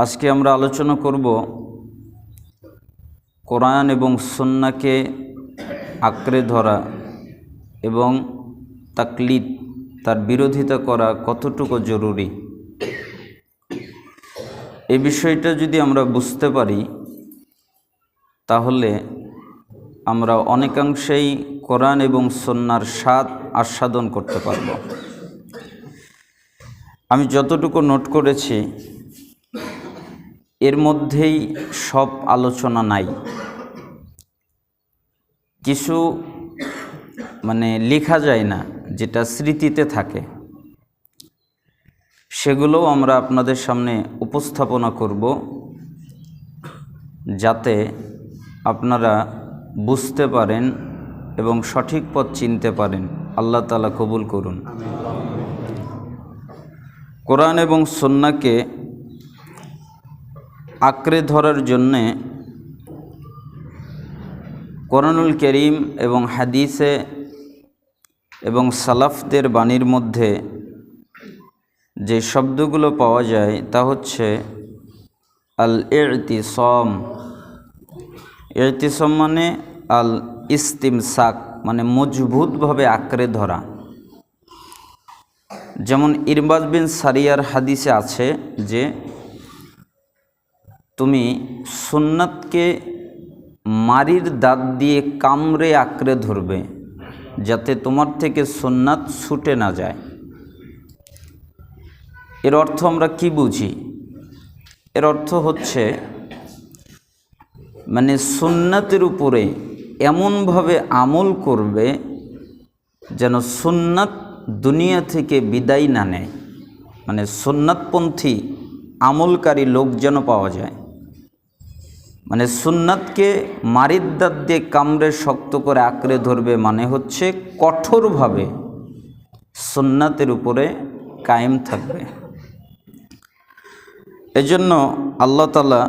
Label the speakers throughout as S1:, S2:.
S1: আজকে আমরা আলোচনা করব কোরআন এবং সুন্নাহকে আঁকড়ে ধরা এবং তাকলিদ তার বিরোধিতা করা কতটুকু জরুরি। এই বিষয়টা যদি আমরা বুঝতে পারি তাহলে আমরা অনেকাংশেই কোরআন এবং সুন্নাহর স্বাদ আস্বাদন করতে পারব। আমি যতটুকু নোট করেছি এর মধ্যেই সব আলোচনা নাই, কিছু লেখা যায় না, যেটা স্মৃতিতে থাকে, সেগুলোও আমরা আপনাদের সামনে উপস্থাপনা করব যাতে আপনারা বুঝতে পারেন এবং সঠিক পথ চিনতে পারেন। আল্লাহ তাআলা কবুল করুন। কোরআন এবং সুন্নাহকে আঁকড়ে ধরার জন্যে কোরআনুল কারীম এবং হাদিসে এবং সালাফদের বাণীর মধ্যে যে শব্দগুলো পাওয়া যায় তা হচ্ছে আল ইতিসাম। ইতিসাম মানে আল ইস্তিমসাক, মজবুতভাবে আঁকড়ে ধরা। যেমন ইরবাদ বিন সারিয়ার হাদিসে আছে যে তুমি সুন্নাতকে মারির দাঁত দিয়ে কামড়ে আঁকড়ে ধরবে যাতে তোমার থেকে সুন্নাত ছুটে না যায়। এর অর্থ আমরা কি বুঝি? এর অর্থ হচ্ছে সুন্নাতের উপরে এমনভাবে আমল করবে যেন সুন্নাত দুনিয়া থেকে বিদায় না নেয়, সুন্নাতপন্থী আমলকারী লোক যেন পাওয়া যায়। সুন্নাতকে মারির দাঁত দিয়ে কামড়ে শক্ত করে আঁকড়ে ধরবে হচ্ছে কঠোরভাবে সুন্নাতের উপরে কায়েম থাকবে। এজন্য আল্লাহ তাআলা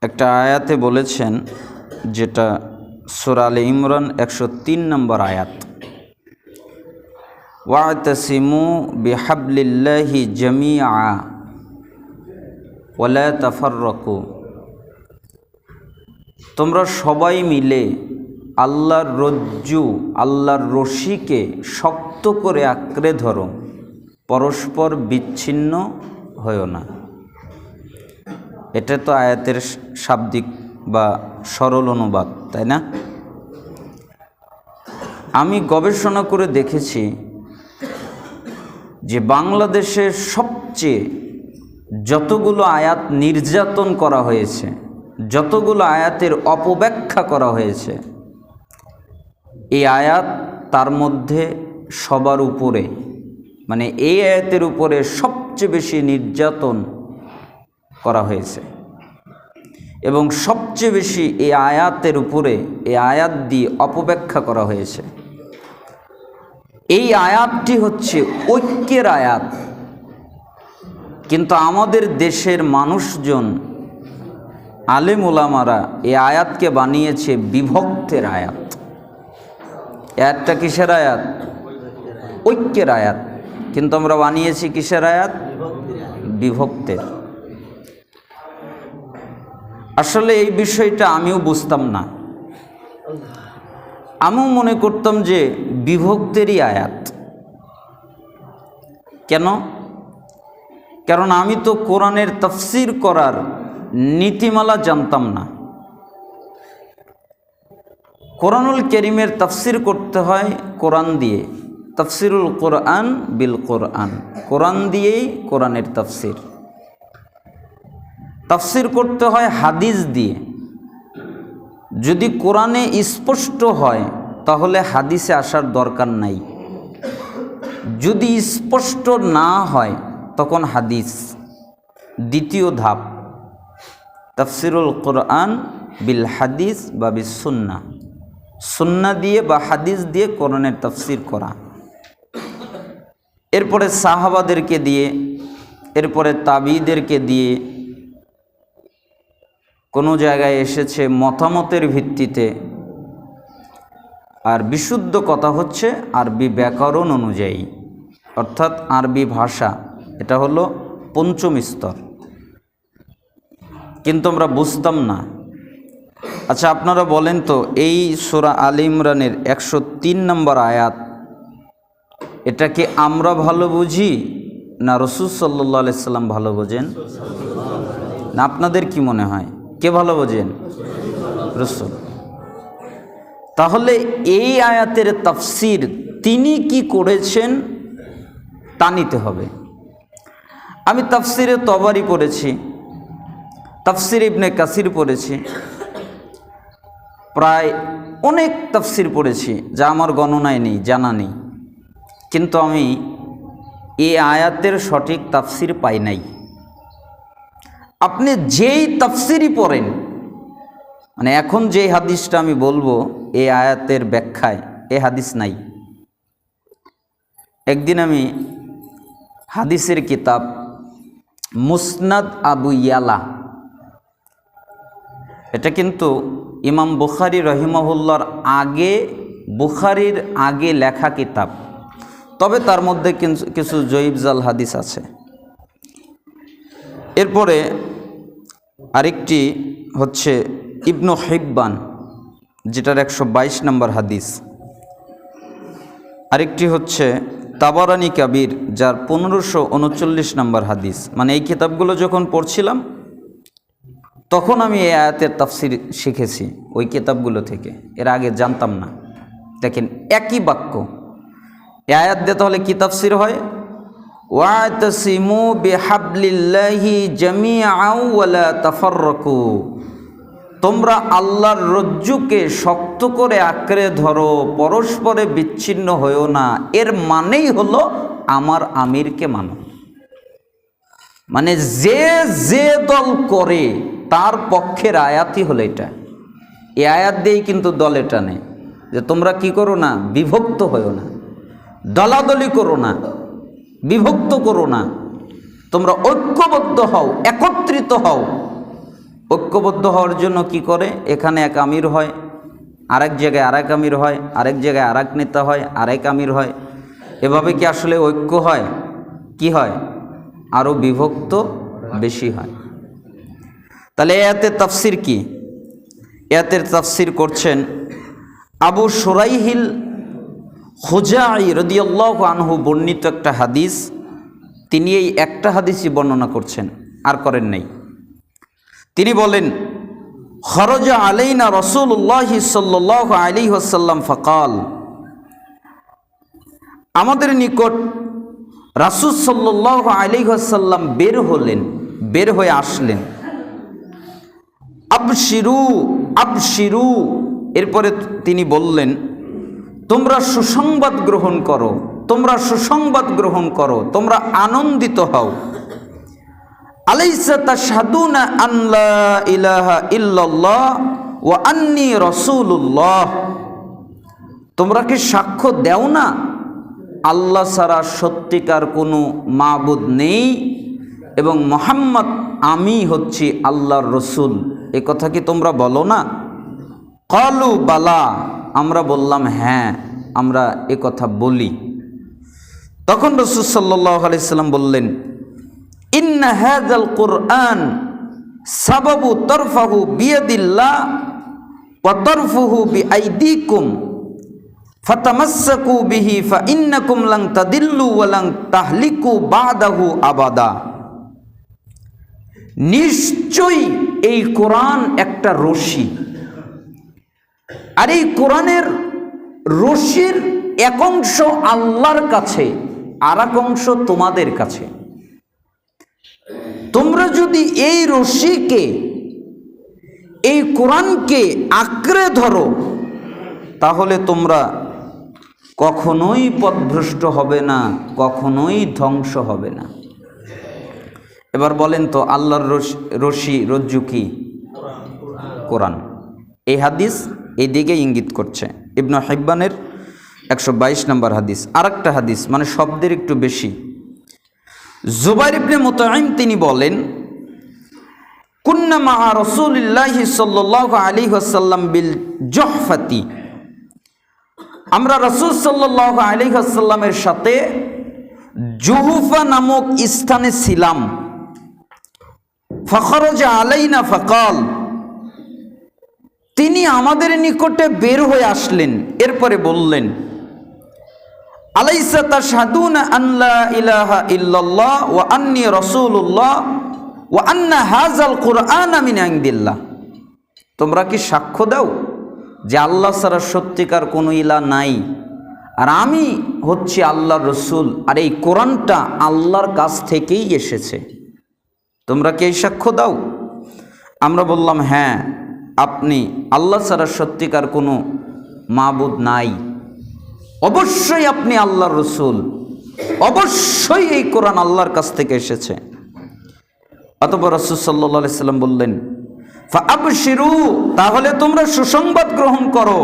S1: একটা আয়াতে বলেছেন, যেটা সূরা আলে ইমরান 103 নম্বর আয়াত, ওয়া'তাসিমু বিহাবলিল্লাহি জামিআ ওয়ালা তাফাররাকু। তোমরা সবাই মিলে আল্লাহর রজ্জু, আল্লাহর রশিকে শক্ত করে আঁকড়ে ধরো, পরস্পর বিচ্ছিন্ন হয়ো না। এটা তো আয়াতের শাব্দিক বা সরল অনুবাদ, তাই না? আমি গবেষণা করে দেখেছি যে বাংলাদেশে সবচেয়ে যতগুলো আয়াত নির্যাতন করা হয়েছে, যতগুলো আয়াতের অপব্যাখ্যা করা হয়েছে, এই আয়াত তার মধ্যে সবার উপরে, এই আয়াতের উপরে সবচেয়ে বেশি নির্যাতন করা হয়েছে এবং সবচেয়ে বেশি এই আয়াতের উপরে, এই আয়াত দিয়ে অপব্যাখ্যা করা হয়েছে। এই আয়াতটি হচ্ছে ঐক্যের আয়াত, কিন্তু আমাদের দেশের মানুষজন, আলেম ওলামারা এই আয়াতকে বানিয়েছে বিভক্তের আয়াত। আয়াতটা কিসের আয়াত? ঐক্যের আয়াত, কিন্তু আমরা বানিয়েছি কিসের আয়াত? বিভক্তের। আসলে এই বিষয়টা আমিও বুঝতাম না, আমিও মনে করতাম যে বিভক্তেরই আয়াত। কেন? কারণ আমি তো কোরআনের তাফসীর করার নীতিমালা জানতাম না। কোরআনুল কারীমের তাফসীর করতে হয় কোরআন দিয়ে, তাফসীরুল কোরআন বিল কোরআন, কোরআন দিয়েই কোরআনের তাফসীর। তাফসীর করতে হয় হাদিস দিয়ে। যদি কোরআনে স্পষ্ট হয় তাহলে হাদিসে আসার দরকার নাই, যদি স্পষ্ট না হয় তখন হাদিস। দ্বিতীয় ধাপ তাফসীরুল কোরআন বিল হাদিস বা বিস সুন্নাহ, সুন্নাহ দিয়ে বা হাদিস দিয়ে কোরআনের তাফসীর করা। এরপরে সাহাবাদেরকে দিয়ে, এরপরে তাবিঈদেরকে দিয়ে, কোনো জায়গায় এসেছে মতামতের ভিত্তিতে। আর বিশুদ্ধ কথা হচ্ছে আরবি ব্যাকরণ অনুযায়ী, অর্থাৎ আরবি ভাষা, এটা হলো পঞ্চম স্তর। কিন্তু আমরা বুঝতাম না। আচ্ছা, আপনারা বলেন তো, এই সূরা আলে ইমরানের 103 নম্বর আয়াত, এটা কি আমরা ভালো বুঝি না রাসূল সাল্লাল্লাহু আলাইহি সাল্লাম ভালো বোঝেন? না আপনাদের কি মনে হয়, কে ভালো বোঝেন? রাসূল। তাহলে এই আয়াতের তাফসির তিনি কি করেছেন তা নিতে হবে। আমি তাফসিরে তবারি পড়েছি, তাফসির ইবনে কাসির পড়েছি, প্রায় অনেক তাফসির পড়েছি যা আমার গণনায় নেই, জানা নেই, কিন্তু আমি এই আয়াতের সঠিক তাফসির পাই নাই। আপনি যেই তাফসিরই পড়েন, মানে এখন যে হাদিসটা আমি বলবো এই আয়াতের ব্যাখ্যায়, এই হাদিস নাই। একদিন আমি হাদিসের কিতাব মুসনাদ আবু ইয়ালা, এটা কিন্তু ইমাম বুখারী রহিমাহুল্লাহর বুখারীর আগে লেখা কিতাব, তবে তার মধ্যে কিছু জয়ীফ জাল হাদিস আছে। এরপরে আরেকটি হচ্ছে ইবনু হিব্বান, যেটার 122 নম্বর হাদিস। আরেকটি হচ্ছে তাবারানি কাবির, যার 1539 নম্বর হাদিস। মানে এই কিতাবগুলো যখন পড়ছিলাম তখন আমি এই আয়াতের তাফসির শিখেছি ওই কিতাবগুলো থেকে, এর আগে জানতাম না। দেখেন একই বাক্য, এই আয়াত দিয়ে তাহলে কি তাফসির হয়? ওয়াতাসিমু বিহাবলিল্লাহি জামিআন ওয়া লা তাফাররাকু, তোমরা আল্লাহর রজ্জুকে শক্ত করে আঁকড়ে ধরো, পরস্পরে বিচ্ছিন্ন হয়েও না। এর মানেই হলো আমার আমিরকে মানো। মানে যে যে দল করে তার পক্ষের আয়াতই হলো এটা। এই আয়াত দিয়েই কিন্তু দলে টানে যে তোমরা কি করো না, বিভক্ত হয়েও না, দলাদলি করো না, বিভক্ত করো না, তোমরা ঐক্যবদ্ধ হও, একত্রিত হও। ঐক্যবদ্ধ হওয়ার জন্য কি করে? এখানে এক আমির হয়, আরেক জায়গায় আরেক আমির হয়, আরেক জায়গায় আরেক নেতা হয়, আরেক আমির হয়। এভাবে কি আসলে ঐক্য হয়? কি হয়? আরও বিভক্ত বেশি হয়। তাহলে এয়াতের তাফসির কি? এয়াতের তাফসির করছেন আবু শুরাইহিল খুজাই রাদিয়াল্লাহু আনহু বর্ণিত একটা হাদিস। তিনি এই একটা হাদিসই বর্ণনা করছেন, আর করেন নাই। তিনি বলেন, খরজা আলাইনা রাসূলুল্লাহি সাল্লাল্লাহু আলাইহি ওয়াসাল্লাম ফাকাল, আমাদের নিকট রাসূল সাল্লাল্লাহু আলাইহি ওয়াসাল্লাম বের হয়ে আসলেন। আবশিরু আবশিরু, এরপরে তিনি বললেন, তোমরা সুসংবাদ গ্রহণ করো, তোমরা সুসংবাদ গ্রহণ করো, তোমরা আনন্দিত হও। আলাইসা তাশহাদুনা আন লা ইলাহা ইল্লাল্লাহ ওয়া আন্নী রাসূলুল্লাহ, তোমরা কি সাক্ষ্য দেও না আল্লাহ ছাড়া সত্যিকার কোনো মাবুদ নেই এবং মুহাম্মদ আমি হচ্ছি আল্লাহর রসুল, এ কথা কি তোমরা বলো না? ক্বালু বালা, আমরা বললাম হ্যাঁ, আমরা এ কথা বলি। তখন রাসূল সাল্লাল্লাহু আলাইহি সাল্লাম বললেন, ইন্না হাযাল কুরআন সাবাবু তারফাহু বিয়াদিল্লাহ ওয়া তারফুহু বিআইদিকুম ফাতামাসসাকু বিহি ফাইন্নাকুম লান তাদিল্লু ওয়া লান তাহলিকু বাদাহু আবাদা। নিশ্চয়ই এই কোরআন একটা রশি, আর এই কোরআনের রশির এক অংশ আল্লাহর কাছে, আর এক অংশ তোমাদের কাছে। তোমরা যদি এই রশিকে, এই কোরআনকে আঁকড়ে ধরো, তাহলে তোমরা কখনোই পথভ্রষ্ট হবে না, কখনোই ধ্বংস হবে না। এবার বলেন তো, আল্লাহর রশি রজ্জু কি? কোরআন। এই হাদিস এই দিকে ইঙ্গিত করছে। ইবনু হিব্বানের 122 নম্বর হাদিস। আরেকটা হাদিস, মানে শব্দের একটু বেশি। জুবাইর ইবনে মুতাইম তিনি বলেন, কুন্না মা রাসূলিল্লাহি সাল্লাল্লাহু আলাইহি ওয়াসাল্লাম বিল জুহফাতি, আমরা রাসূল সাল্লাল্লাহু আলাইহি ওয়াসাল্লামের সাথে জুহফা নামক স্থানে ছিলাম। ফাখরাজা আলাইনা ফাকাল, তিনি আমাদের নিকটে বের হয়ে আসলেন, এরপরে বললেন, আলাইসা তাশহাদুনা আল্লা ইলাহা ইল্লাল্লাহ ওয়া আন্নী রাসূলুল্লাহ ওয়া আন্না হাযাল কুরআনা মিন ইনদিল্লাহ, তোমরা কি সাক্ষ্য দাও যে আল্লাহ ছাড়া সত্যিকার কোনো ইলাহ নাই, আর আমি হচ্ছি আল্লাহর রসুল, আর এই কোরআনটা আল্লাহর কাছ থেকেই এসেছে, তোমরা কি এই সাক্ষ্য দাও? আমরা বললাম, হ্যাঁ, আপনি আল্লাহ ছাড়া সত্যিকার কোনো মাবুদ নাই, অবশ্যই আপনি আল্লাহর রসুল, অবশ্যই এই কোরআন আল্লাহর কাছ থেকে এসেছে। অতঃপর রাসূল সাল্লাল্লাহু আলাইহি সাল্লাম বললেন, ফাআবশিরু, তাহলে তোমরা সুসংবাদ গ্রহণ করো,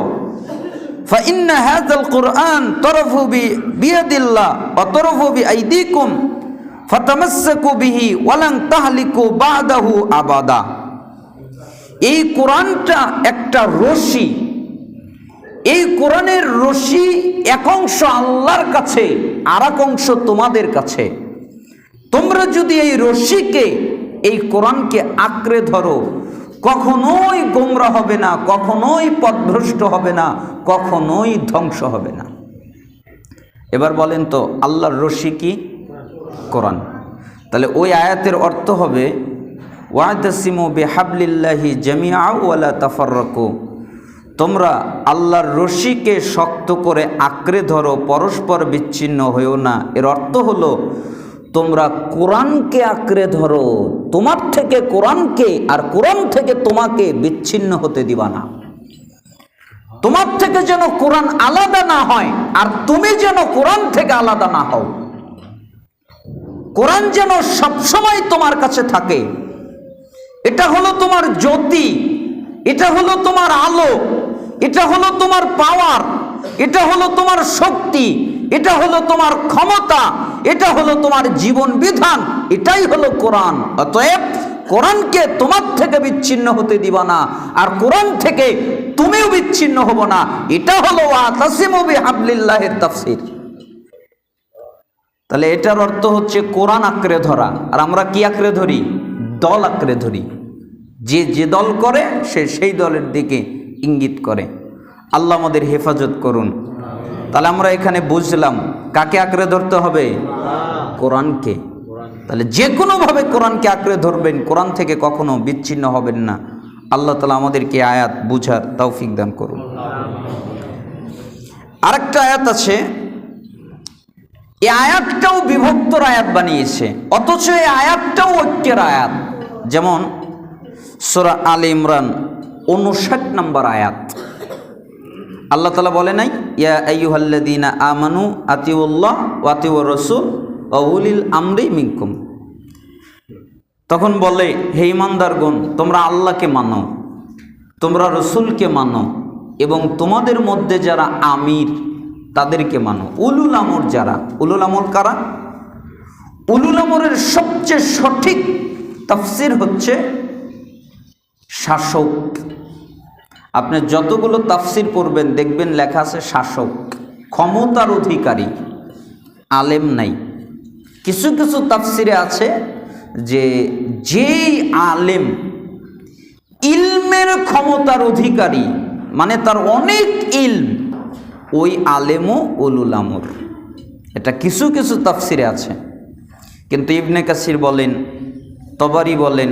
S1: ফাইন্না হাযাল কুরআন তরফু বিয়াদিল্লাহ ওয়া তরফু বিআইদিকুম ফাতামাসসাকু বিহি ওয়া লান তাহলিকু বাদাহু আবাদা। এই কোরআনটা একটা রশি, এই কোরআনের রশি এক অংশ আল্লাহর কাছে, আর এক অংশ তোমাদের কাছে। তোমরা যদি এই রশিকে, এই কোরআনকে আঁকড়ে ধরো, কখনোই গোমরা হবে না, কখনোই পথভ্রষ্ট হবে না, কখনোই ধ্বংস হবে না। এবার বলেন তো, আল্লাহর রশি কি? কোরআন। তাহলে ওই আয়াতের অর্থ হবে, ওয়াতাসিমু বিহাবলিল্লাহি জামিআ ওয়া লা তাফাররাকু, তোমরা আল্লাহর রশিকে শক্ত করে আঁকড়ে ধরো, পরস্পর বিচ্ছিন্ন হয়েও না। এর অর্থ হলো, তোমরা কোরআনকে আঁকড়ে ধরো, তোমার থেকে কোরআনকে, আর কোরআন থেকে তোমাকে বিচ্ছিন্ন হতে দিবা না। তোমার থেকে যেন কোরআন আলাদা না হয়, আর তুমি যেন কোরআন থেকে আলাদা না হও। কোরআন যেন সবসময় তোমার কাছে থাকে। এটা হলো তোমার জ্যোতি, এটা হলো তোমার আলো, এটা হলো তোমার পাওয়ার, এটা হলো তোমার শক্তি, এটা হলো তোমার ক্ষমতা, এটা হলো তোমার জীবন বিধান, এটাই হলো কোরআন। অতএব কোরআনকে তোমার থেকে বিচ্ছিন্ন হতে দিবা না, আর কোরআন থেকে তুমিও বিচ্ছিন্ন হব না। এটা হলো ওয়াতাসিমু বিহাবলিল্লাহির তাফসীর। তাহলে এটার অর্থ হচ্ছে কোরআন আঁকড়ে ধরা। আর আমরা কি আঁকড়ে ধরি? দল আঁকড়ে ধরি। যে যে দল করে সে সেই দলের দিকে ইঙ্গিত করে। আল্লাহ আমাদের হেফাজত করুন। তাহলে আমরা এখানে বুঝলাম কাকে আঁকড়ে ধরতে হবে? কোরআনকে। তাহলে যে কোনোভাবে কোরআনকে আঁকড়ে ধরবেন, কোরআন থেকে কখনো বিচ্ছিন্ন হবেন না। আল্লাহ তাআলা আমাদেরকে আয়াত বুঝার তৌফিক দান করুন। আরেকটা আয়াত আছে, এই আয়াতটাও বিভক্তর আয়াত বানিয়েছে, অথচ এই আয়াতটাও ঐক্যের আয়াত। যেমন সূরা আলে ইমরান 59 নম্বর আয়াত, আল্লাহ তাআলা বলে নাই, ইয়া আইয়ুহাল্লাযীনা আমানু আতিউল্লাহ ওয়া আতিউর রাসূল ওয়া উলিল আমরি মিনকুম। তখন বলে, হে ঈমানদারগণ, তোমরা আল্লাহকে মানো, তোমরা রসুলকে মানো, এবং তোমাদের মধ্যে যারা আমির তাদেরকে মানো। উলুল আমর যারা, উলুল আমর কারা? উলুল আমরের সবচেয়ে সঠিক তাফসীর হচ্ছে শাসক। আপনি যতগুলো তাফসীর পড়বেন দেখবেন লেখা আছে শাসক, ক্ষমতার অধিকারী, আলেম নাই। কিছু কিছু তাফসীরে আছে যে যেই আলেম ইলমের ক্ষমতার অধিকারী, মানে তার অনেক ইলম, ওই আলেমও উলুল আমর। এটা কিছু কিছু তাফসীরে আছে। কিন্তু ইবনে কাসির বলেন, তবারি বলেন,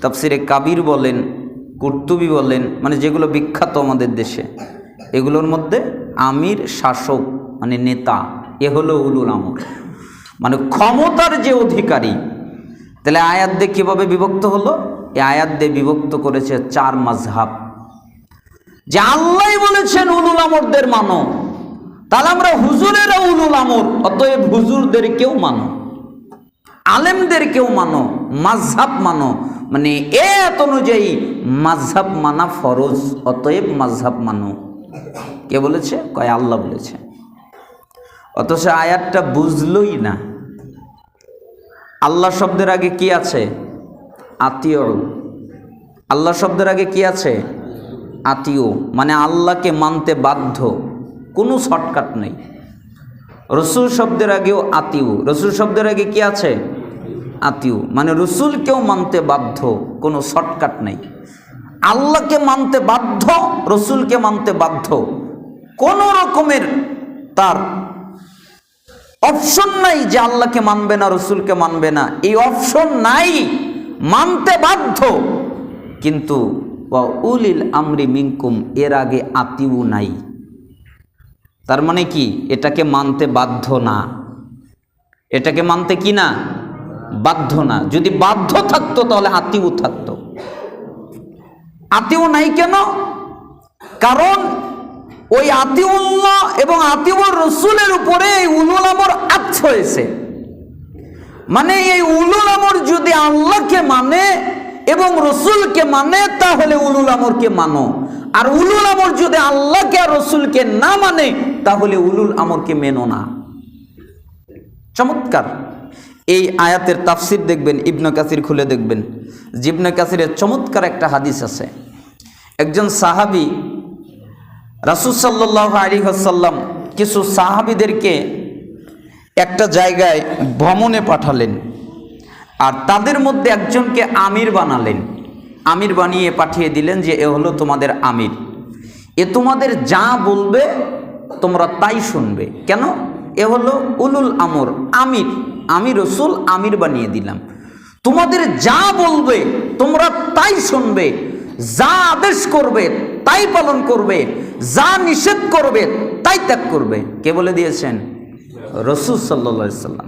S1: তাফসীরে কাবির বলেন, কুরতুবি বলেন, মানে যেগুলো বিখ্যাত আমাদের দেশে, এগুলোর মধ্যে আমির, শাসক মানে নেতা, এ হলো উলুল আমর, মানে ক্ষমতার যে অধিকারী। তাহলে আয়াত দিয়ে কীভাবে বিভক্ত হলো? এই আয়াত দিয়ে বিভক্ত করেছে 4 মাযহাব। যে আল্লাহ বলেছেন উলুল আমরদের মানো, তাহলে আমরা হুজুরেরা উলুল আমর, অতএব হুজুরদেরকেও মানো, আলেমদেরকেও মানো, মাযহাব মানো, মানে এত অনুযায়ী মাযহাব মানা ফরজ, অতএব মাযহাব মানো। কে বলেছে? কয় আল্লাহ বলেছে। অথচ আয়াতটা বুঝলই না। আল্লাহ শব্দের আগে কি আছে? আতিউ। আল্লাহ শব্দের আগে কি আছে? আতিউ, মানে আল্লাহকে মানতে বাধ্য, কোনো শর্টকাট নেই। রসুল শব্দের আগেও আতিউ। রসুল শব্দের আগে কি আছে? আতিউ, মানে রসুলকেও মানতে বাধ্য, কোনো শর্টকাট নেই। আল্লাহকে মানতে বাধ্য, রসুলকে মানতে বাধ্য, কোনো রকমের তার অপশন নাই যে আল্লাহকে মানবে না রসুলকে মানবে না, এই অপশন নাই, মানতে বাধ্য। কিন্তু ওয়া উলিল আমরি মিনকুম, এর আগে আতিউ নাই। তার মানে কি, এটাকে মানতে বাধ্য না, এটাকে মানতে কি না, বাধ্য না। যদি বাধ্য থাকতো তাহলে আতিউ থাকতো। আতিউ নাই কেন? কারণ ওই আতিউল্লাহ এবং আতিউর রসুলের উপরে এই উলুল আমর আচ্ছ হয়েছে। মানে এই উলুল আমর যদি আল্লাহকে মানে এবং রসুলকে মানে তাহলে উলুল আমরকে মানো, আর উলুল আমর যদি আল্লাহকে আর রসুলকে না মানে তাহলে উলুল আমরকে মেনো না। চমৎকার এই আয়াতের তাফসির দেখবেন, ইবনে কাসির খুলে দেখবেন। ইবনে কাসিরের চমৎকার একটা হাদিস আছে। একজন সাহাবী রাসূল সাল্লাল্লাহু আলাইহি ওয়াসাল্লাম কিছু সাহাবীদেরকে একটা জায়গায় ভ্রমণে পাঠালেন, আর তাদের মধ্যে একজনকে আমির বানালেন। আমির বানিয়ে পাঠিয়ে দিলেন যে এ হলো তোমাদের আমির, এ তোমাদের যা বলবে তোমরা তাই শুনবে। কেন? এ হলো উলুল আমর, আমির, আমি রসুল আমির বানিয়ে দিলাম, তোমাদের যা বলবে তোমরা তাই শুনবে, যা আদেশ করবে তাই পালন করবে, যা নিষেধ করবে তাই ত্যাগ করবে। কে বলে দিয়েছেন? রাসূল সাল্লাল্লাহু আলাইহি সাল্লাম।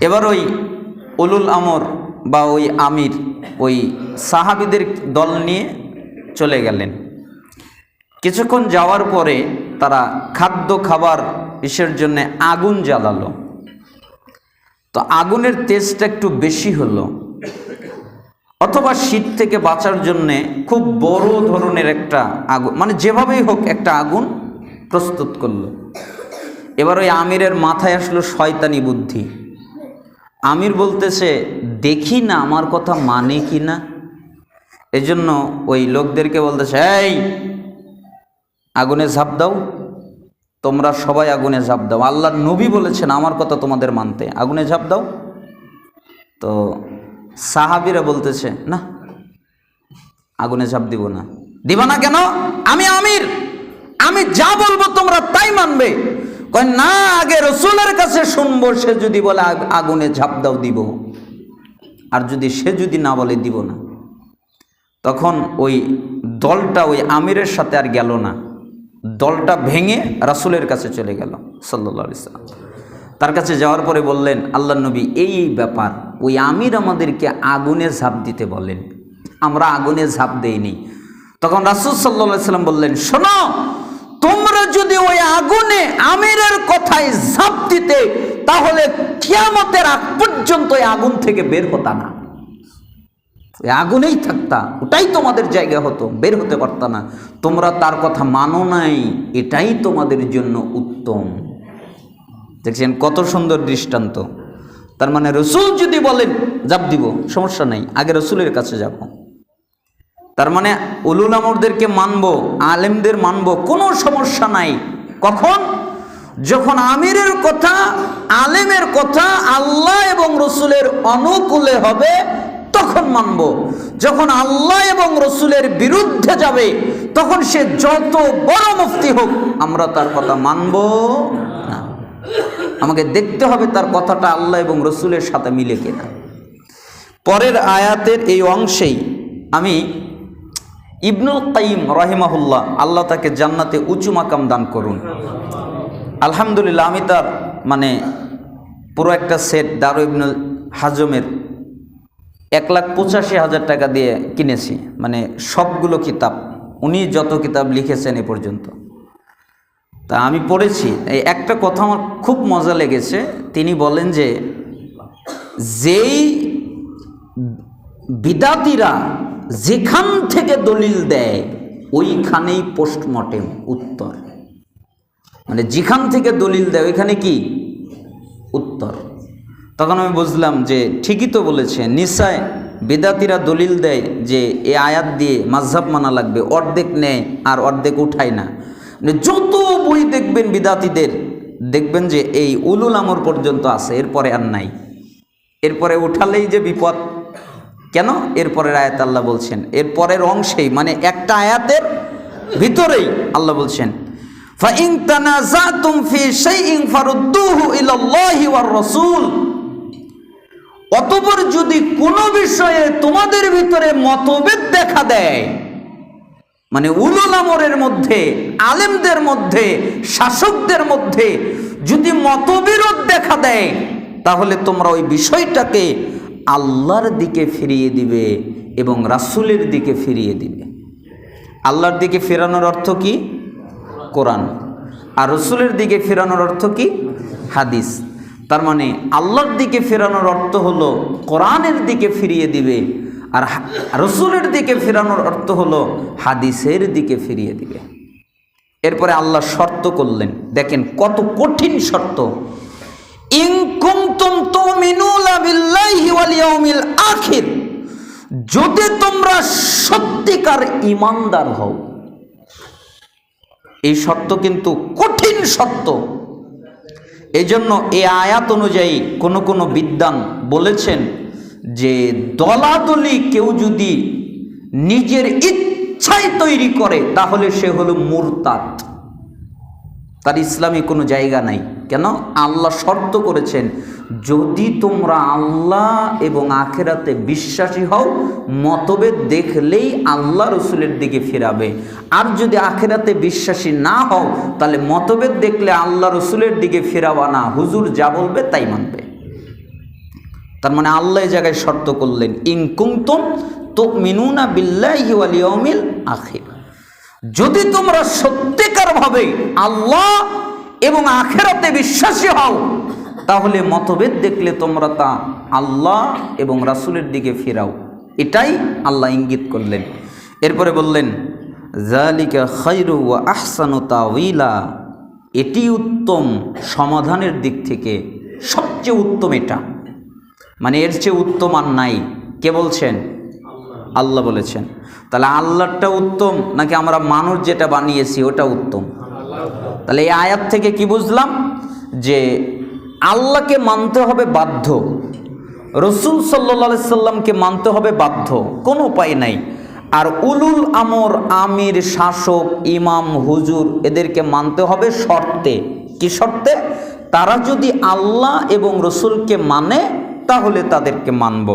S1: এবার ওই উলুল আমর বা ওই আমির ওই সাহাবীদের দল নিয়ে চলে গেলেন। কিছুক্ষণ যাওয়ার পরে তারা খাদ্য খাবার ইসের জন্য আগুন জ্বালালো। তো আগুনের তেজটা একটু বেশি হলো, অথবা শীত থেকে বাঁচার জন্যে খুব বড় ধরনের একটা আগুন, মানে যেভাবেই হোক একটা আগুন প্রস্তুত করলো। এবার ওই আমিরের মাথায় আসলো শয়তানি বুদ্ধি। আমির বলতেছে, দেখি না আমার কথা মানে কি না। এজন্য ওই লোকদেরকে বলতেছে, এই আগুনে ঝাঁপ দাও, তোমরা সবাই আগুনে ঝাঁপ দাও, আল্লাহর নবী বলেছেন আমার কথা তোমাদের মানতে, আগুনে ঝাঁপ দাও। তো সাহাবীরা বলতেছে, না আগুনে ঝাঁপ দিব না। দিবা না কেন? আমি আমির, আমি যা বলবো তোমরা তাই মানবে। কয় না, আগে রসুলের কাছে শুনবো, সে যদি বলে আগুনে ঝাঁপ দাও দিব, আর সে যদি না বলে দিব না। তখন ওই দলটা ওই আমিরের সাথে আর গেল না, দলটা ভেঙে রাসূলের কাছে চলে গেল সাল্লাল্লাহু আলাইহি ওয়াসাল্লাম। তার কাছে যাওয়ার পরে বললেন, আল্লাহর নবী এই ব্যাপার, ওই আমির আমাদেরকে আগুনে ঝাঁপ দিতে বলেন, আমরা আগুনে ঝাঁপ দেইনি। তখন রাসূল সাল্লাল্লাহু আলাইহি ওয়াসাল্লাম বললেন, শোনো, তোমরা যদি ওই আগুনে আমিরের কথায় ঝাঁপ দিতে তাহলে কিয়ামতের আগ পর্যন্ত ওই আগুন থেকে বের হতা না, ওই আগুনেই থাকতা, ওটাই তোমাদের জায়গা হতো, বের হতে পারতা না। তোমরা তার কথা মানো নাই, এটাই তোমাদের জন্য উত্তম। দেখছেন কত সুন্দর দৃষ্টান্ত। তার মানে রসুল যদি বলেন ঝাঁপ দিব, সমস্যা নাই, আগে রসুলের কাছে যাব। তার মানে উলুল আমরদেরকে মানবো, আলেমদের মানবো, কোনো সমস্যা নাই। কখন? যখন আমিরের কথা, আলেমের কথা আল্লাহ এবং রসুলের অনুকূলে হবে তখন মানব। যখন আল্লাহ এবং রসুলের বিরুদ্ধে যাবে তখন সে যত বড় মুফতি হোক আমরা তার কথা মানব না। আমাকে দেখতে হবে তার কথাটা আল্লাহ এবং রসুলের সাথে মিলে কিনা। পরের আয়াতের এই অংশেই আমি ইবনুল কাইয়িম রাহিমাহুল্লাহ, আল্লাহ তাকে জান্নাতে উঁচু মাকাম দান করুন, আলহামদুলিল্লাহ, আমি তার মানে পুরো একটা সেট দারু ইবনুল হাজমের 1,85,000 টাকা দিয়ে কিনেছি, মানে সবগুলো কিতাব, উনি যত কিতাব লিখেছেন এ পর্যন্ত। তা আমি পড়েছি, এই একটা কথা আমার খুব মজা লেগেছে। তিনি বলেন যে যেই বিদাতিরা যেখান থেকে দলিল দেয় ওইখানেই পোস্টমর্টেম উত্তর, মানে যেখান থেকে দলিল দেয় ওইখানে কি উত্তর। তখন আমি বুঝলাম যে ঠিকই তো বলেছে, নিসায় বিদাতিরা দলিল দেয় যে এ আয়াত দিয়ে মাযহাব মানা লাগবে, অর্ধেক নেয় আর অর্ধেক উঠায় না। যত বই দেখবেন বিদাতিদের, দেখবেন যে এই উলুল আমর পর্যন্ত আছে, এরপরে আর নাই। এরপরে উঠালেই যে বিপদ। কেন? এরপরের আয়াত আল্লাহ বলছেন, এরপরের অংশেই, মানে একটা আয়াতের ভিতরেই আল্লাহ বলছেন, ফাইন তানাজাতুম ফি শাইইন ফারুদ্দুহু ইলাল্লাহি ওয়ার রাসূল। অতঃপর যদি কোনো বিষয়ে তোমাদের ভিতরে মতভেদ দেখা দেয়, মানে উলুল আমরের মধ্যে, আলেমদের মধ্যে, শাসকদের মধ্যে যদি মতবিরোধ দেখা দেয়, তাহলে তোমরা ওই বিষয়টাকে আল্লাহর দিকে ফিরিয়ে দিবে এবং রাসূলের দিকে ফিরিয়ে দিবে। আল্লাহর দিকে ফেরানোর অর্থ কি? কোরআন। আর রাসূলের দিকে ফেরানোর অর্থ কি? হাদিস। তার মানে আল্লাহর দিকে ফেরানোর অর্থ হলো কোরআনের দিকে ফিরিয়ে দিবে, আর রাসূলের দিকে ফেরানোর অর্থ হলো হাদিসের দিকে ফিরিয়ে দিবে। এরপরে আল্লাহ শর্ত করলেন, দেখেন কত কঠিন শর্ত। ইন কুনতুম তুমিনুনা বিল্লাহি ওয়াল ইয়াউমিল আখির, যদি তোমরা সত্যিকার ঈমানদার হও। এই শর্ত কিন্তু কঠিন শর্ত। এই জন্য এই আয়াত অনুযায়ী কোন বিদ্বান বলেছেন যে দলাদলি কেউ যদি নিজের ইচ্ছায় তৈরি করে তাহলে সে হলো মুরতাদ, তার ইসলামে কোনো জায়গা নাই। কেন? আল্লাহ শর্ত করেছেন, যদি তোমরা আল্লাহ এবং আখিরাতে বিশ্বাসী হও, মতভেদ দেখলেই আল্লাহ রসুলের দিকে ফিরাবে। আর যদি আখিরাতে বিশ্বাসী না হও, তাহলে মতভেদ দেখলে আল্লাহ রসুলের দিকে ফিরাবা না, হুজুর যা বলবে তাই মানবে। তার মানে আল্লাহ এই জায়গায় শর্ত করলেন, ইন কুনতুম তুমিনুনা বিল্লাহি ওয়াল ইয়াউমিল আখির, যদি তোমরা সত্যিকার ভাবে আল্লাহ এবং আখিরাতে বিশ্বাসী হও, তাহলে মতভেদ দেখলে তোমরা তা আল্লাহ এবং রাসূলের দিকে ফিরাও। এটাই আল্লাহ ইঙ্গিত করলেন। এরপরে বললেন, যালিকা খায়রু ওয়া আহসানু তাওয়িলা, এটি উত্তম সমাধানের দিক থেকে, সবচেয়ে উত্তম এটা, মানে এর চেয়ে উত্তম আর নাই। কে বলছেন? আল্লাহ বলেছেন। তাহলে আল্লাহটা উত্তম নাকি আমরা মানুষ যেটা বানিয়েছি ওটা উত্তম? তাহলে এই আয়াত থেকে কি বুঝলাম? যে আল্লাহকে মানতে হবে বাধ্য, রসুল সাল্লাল্লাহু আলাইহি সাল্লামকে মানতে হবে বাধ্য, কোনো উপায় নাই। আর উলুল আমর, আমির, শাসক, ইমাম, হুজুর এদেরকে মানতে হবে শর্তে। কি শর্তে? তারা যদি আল্লাহ এবং রসুলকে মানে তাহলে তাদেরকে মানব,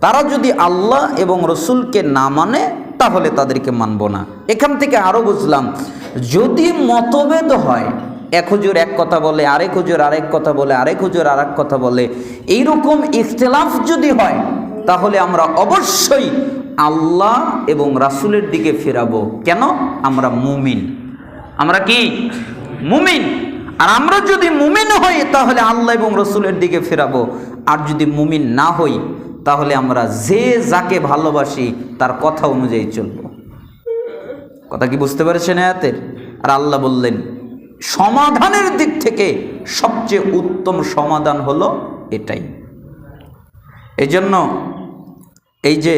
S1: তারা যদি আল্লাহ এবং রসুলকে না মানে তাহলে তাদেরকে মানব না। এখান থেকে আরও বুঝলাম, যদি মতভেদ হয়, এক হুজুর এক কথা বলে, আরেক হুজুর আরেক কথা বলে, আরেক হুজুর আরেক কথা বলে, এইরকম ইখতিলাফ যদি হয়, তাহলে আমরা অবশ্যই আল্লাহ এবং রাসূলের দিকে ফেরাবো। কেন? আমরা মুমিন। আমরা কি? মুমিন। আর আমরা যদি মুমিন হই তাহলে আল্লাহ এবং রসুলের দিকে ফেরাবো, আর যদি মুমিন না হই তাহলে আমরা যে যাকে ভালোবাসি তার কথা অনুযায়ী চলব। কথা কি বুঝতে পেরেছেন আয়াতের? আর আল্লাহ বললেন, সমাধানের দিক থেকে সবচেয়ে উত্তম সমাধান হলো এটাই। এই জন্য এই যে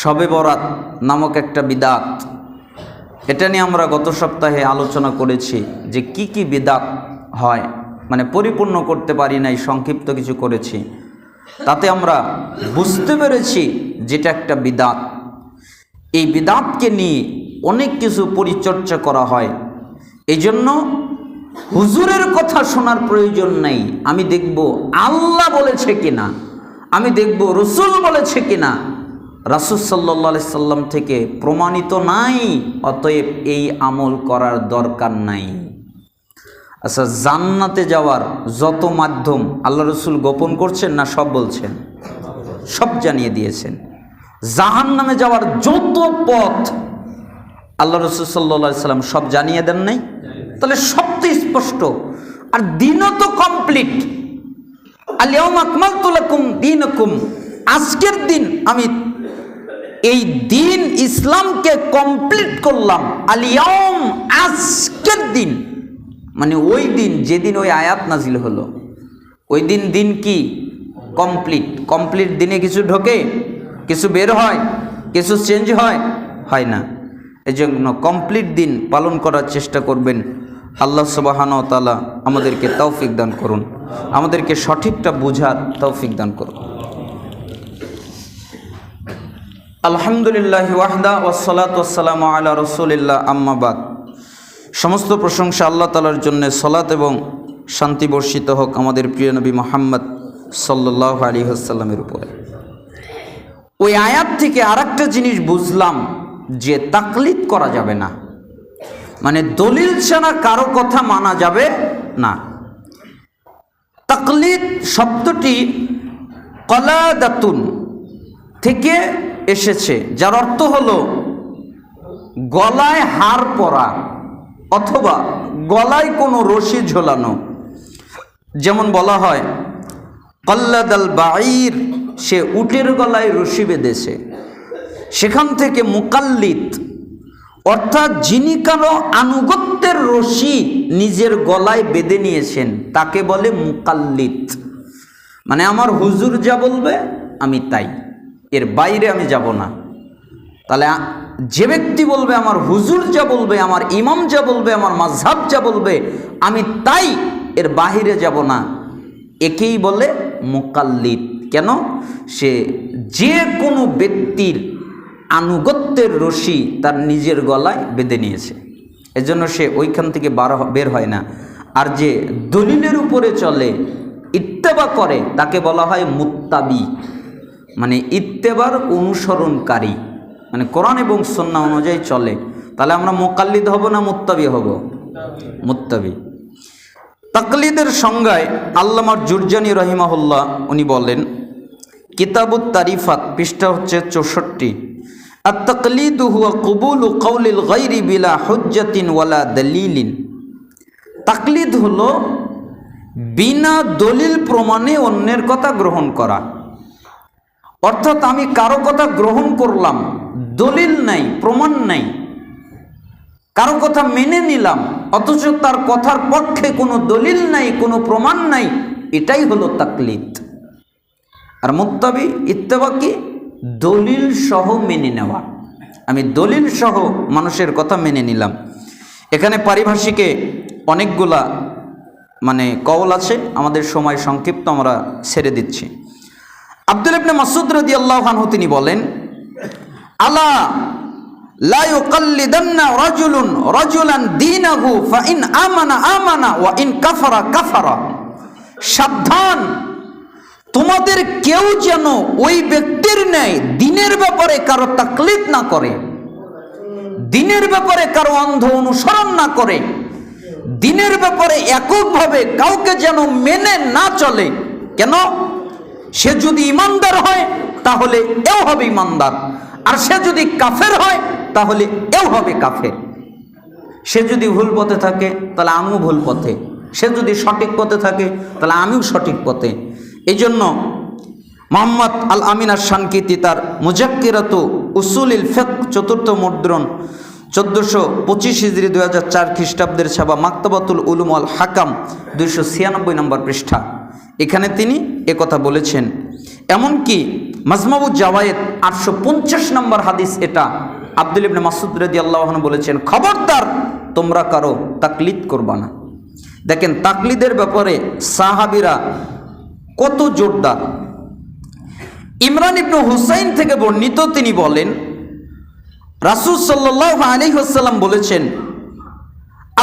S1: শবে বরাত নামক একটা বিদআত, এটা নিয়ে আমরা গত সপ্তাহে আলোচনা করেছি যে কি কি বিদআত হয়, মানে পরিপূর্ণ করতে পারি নাই, সংক্ষিপ্ত কিছু করেছি। তাতে আমরা বুঝতে পেরেছি যেটা একটা বিদআত। এই বিদআতকে নিয়ে অনেক কিছু পরিচর্যা করা হয়। এই জন্য হুজুরের কথা শোনার প্রয়োজন নেই, আমি দেখব আল্লাহ বলেছে কিনা, আমি দেখব রসুল বলেছে কিনা। রাসূল সাল্লাল্লাহু আলাইহি সাল্লাম থেকে প্রমাণিত নাই, অতএব এই আমল করার দরকার নাই। আচ্ছা, জান্নাতে যাওয়ার যত মাধ্যম আল্লাহ রসুল গোপন করছেন না সব বলছেন? সব জানিয়ে দিয়েছেন। জাহান্নামে যাওয়ার যত পথ আল্লাহ রসুল সাল্লাল্লাহু আলাইহি সাল্লাম সব জানিয়ে দেন নাই? তাহলে সব তো স্পষ্ট। আর দিনও তো কমপ্লিট। আল ইয়াউমা আকমালতু লাকুম দীনাকুম, আজকের দিন আমি এই দিন ইসলামকে কমপ্লিট করলাম। আল ইয়াউম, আজকের দিন, মানে ওই দিন যেদিন ওই আয়াত নাজিল হলো, ওই দিন দিন কি কমপ্লিট। কমপ্লিট দিনে কিছু ঢোকে, কিছু বের হয়, কিছু চেঞ্জ হয়? হয় না। এই জন্য কমপ্লিট দিন পালন করার চেষ্টা করবেন। আল্লাহ সুবহানাহু ওয়া তাআলা আমাদেরকে তৌফিক দান করুন। আমাদেরকে সঠিকটা বোঝার তৌফিক দান করুন। আলহামদুলিল্লাহি ওয়াহদা ওয়াসসালাতু ওয়াসসালামু আলা রাসূলিল্লাহ আম্মা বাদ। সমস্ত প্রশংসা আল্লাহ তাআলার জন্য, সালাত এবং শান্তি বর্ষিত হোক আমাদের প্রিয় নবী মুহাম্মদ সাল্লাল্লাহু আলাইহি ওয়াসাল্লামের উপরে। ওই আয়াত থেকে আরেকটা জিনিস বুঝলাম যে তাকলিদ করা যাবে না, মানে দলিল ছাড়া কারো কথা মানা যাবে না। তাকলিদ শব্দটি কলাদাতুন থেকে এসেছে, যার অর্থ হলো গলায় হার পরা অথবা গলায় কোনো রশি ঝোলানো। যেমন বলা হয় কল্লাদাল বাঈর, সে উটের গলায় রশি বেঁধেছে। সেখান থেকে মুকাল্লিদ অর্থাৎ যিনি কারো আনুগত্যের রশি নিজের গলায় বেঁধে নিয়েছেন তাকে বলে মুকাল্লিদ। মানে আমার হুজুর যা বলবে আমি তাই, এর বাইরে আমি যাব না। তাহলে যে ব্যক্তি বলবে আমার হুজুর যা বলবে, আমার ইমাম যা বলবে, আমার মাযহাব যা বলবে আমি তাই, এর বাহিরে যাব না, একেই বলে মুকাল্লিদ। কেন? সে যে কোনো ব্যক্তির আনুগত্যের রশি তার নিজের গলায় বেঁধে নিয়েছে, এজন্য সে ওইখান থেকে বের হয় না। আর যে দলিলের উপরে চলে, ইত্তেবা করে, তাকে বলা হয় মুত্তাবি, মানে ইত্তেবার অনুসরণকারী, মানে কোরআন এবং সুন্নাহ অনুযায়ী চলে। তাহলে আমরা মুকাল্লিদ হব না মুত্তাবি হব? মুত্তাবি। তাকলিদের সংজ্ঞায় আল্লামা জুরজানি রহিমাহুল্লাহ উনি বলেন, কিতাবুত তারিফাত পৃষ্ঠা হচ্ছে 64, আত-তাকলিদু হুয়া কবুলু কাউলিল গায়রি বিলা হুজ্জাতিন ওয়ালা দলিলিন। তাকলিদ হলো বিনা দলিল প্রমাণে অন্যের কথা গ্রহণ করা। অর্থাৎ আমি কারো কথা গ্রহণ করলাম, দলিল নাই, প্রমাণ নাই, কারো কথা মেনে নিলাম অথচ তার কথার পক্ষে কোনো দলিল নাই, কোনো প্রমাণ নাই, এটাই হলো তাকলিদ। আর মুত্তাবি ইত্তেবা কি? দলিল সহ মেনে নেওয়া। আমি দলিল সহ মানুষের কথা মেনে নিলাম। এখানে পারিভাষিকে অনেকগুলা মানে কওল আছে, আমাদের সময় সংক্ষিপ্ত, আমরা ছেড়ে দিচ্ছি। আব্দুল্লাহ ইবনে মাসউদ রাদিয়াল্লাহু আনহু তিনি বলেন, আলা লা ইউকাল্লিদান্না রাজুলুন রাজুলান দীনাহু ফা ইন আমানা আমানা ওয়া ইন কাফারা কাফারা। সাবধান, তোমাদের কেউ যেন ওই ব্যক্তির ন্যায় দিনের ব্যাপারে কারো তাকলিদ না করে, দিনের ব্যাপারে কারো অন্ধ অনুসরণ না করে, দিনের ব্যাপারে এককভাবে কাউকে যেন মেনে না চলে। কেন? সে যদি ইমানদার হয় তাহলে এও হবে ইমানদার, আর সে যদি কাফের হয় তাহলে এও হবে কাফের। সে যদি ভুল পথে থাকে তাহলে আমিও ভুল পথে, সে যদি সঠিক পথে থাকে তাহলে আমিও সঠিক পথে। এই জন্য মোহাম্মদ আল আমিন আশ-শানকিতি তার মুজাক্কিরাতু উসুলিল ফিকহ চতুর্থ মুদ্রণ 1425 হিজরি 2004 খ্রিস্টাব্দের ছাপা মাকতাবাতুল উলুম ওয়াল হাকাম 296 নম্বর পৃষ্ঠা, এখানে তিনি একথা বলেছেন। এমনকি মাজমাউজ জাওয়ায়েদ 850 নম্বর হাদিস, এটা আব্দুল্লাহ ইবনে মাসউদ রাদিয়াল্লাহু আনহু বলেছেন, খবরদার তোমরা কারো তাকলিদ করবা না। দেখেন তাকলিদের ব্যাপারে সাহাবীরা কত জোরদার। ইমরান ইবনে হুসাইন থেকে বর্ণিত, তিনি বলেন রাসূল সাল্লাল্লাহু আলাইহি ওয়াসাল্লাম বলেছেন,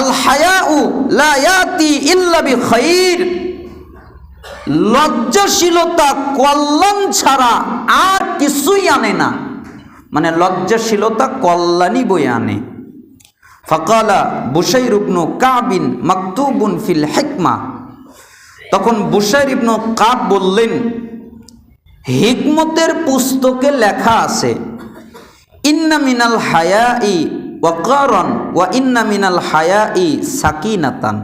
S1: আল হায়াউ লা ইয়াতি ইল্লা বিখাইর। লজ্জাশীলতা কল্যাণ ছাড়া আর কিছুই আনে না, মানে লজ্জাশীলতা কল্যাণই বয়ে আনে। ফাকালা বুশাইর ইবনে কাবিন মাকতুবুন ফিল হিকমা। তখন বুশাইর ইবনে কাব বললেন, হিকমতের পুস্তকে লেখা আছে, ইন্না মিনাল হায়াই ওয়াকারান ওয়া ইন্না মিনাল হায়াই সাকিনাতান।